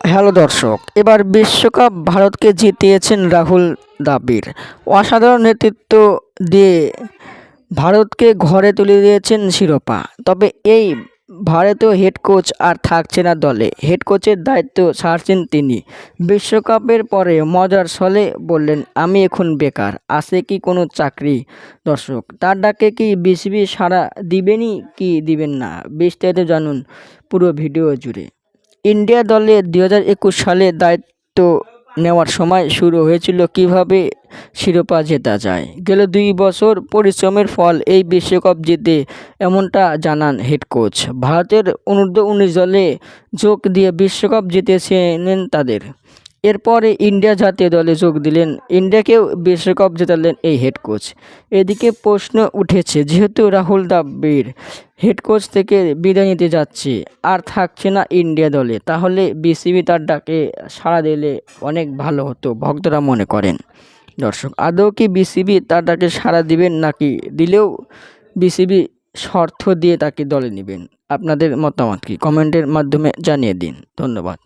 Hello দর্শক, এবার বিশ্বকাপ ভারতকে জিতিয়েছেন রাহুল দ্রাবিড়। অসাধারণ নেতৃত্ব দিয়ে ভারতকে ঘরে তুলে দিয়েছেন শিরোপা। তবে এই ভারতীয় হেড কোচ আর থাকছে না দলে। হেড কোচের দায়িত্ব ছাড়ছেন তিনি। বিশ্বকাপের পরে মজার ছলে বললেন, আমি এখন বেকার, আছে কি কোনো চাকরি? দর্শক, তার ডাকে কি বিসিবি সাড়া দিবেনই কি দিবেন না, বিস্তারিত জানুন পুরো ভিডিও জুড়ে। ইন্ডিয়া দলে 2021 সালে দায়িত্ব নেওয়ার সময় শুরু হয়েছিল কীভাবে শিরোপা জেতা যায়। গেল 2 বছর পরিশ্রমের ফল এই বিশ্বকাপ জিতে, এমনটা জানান হেড কোচ। ভারতের অনূর্ধ্ব-19 দলে যোগ দিয়ে বিশ্বকাপ জিতেছিলেন তাদের। এরপরে ইন্ডিয়া জাতীয় দলে যোগ দিলেন, ইন্ডিয়াকেও বিশ্বকাপ জেতালেন এই হেড কোচ। এদিকে প্রশ্ন উঠেছে, যেহেতু রাহুল দ্রাবিড় হেড কোচ থেকে বিদায় নিতে যাচ্ছে, আর থাকছে না ইন্ডিয়া দলে, তাহলে বিসিবি তার ডাকে সাড়া দিলে অনেক ভালো হতো ভক্তরা মনে করেন। দর্শক, আদৌ কি বিসিবি তার ডাকে সাড়া দিবেন, নাকি দিলেও বিসিবি শর্ত দিয়ে তাকে দলে নেবেন? আপনাদের মতামত কি কমেন্টের মাধ্যমে জানিয়ে দিন। ধন্যবাদ।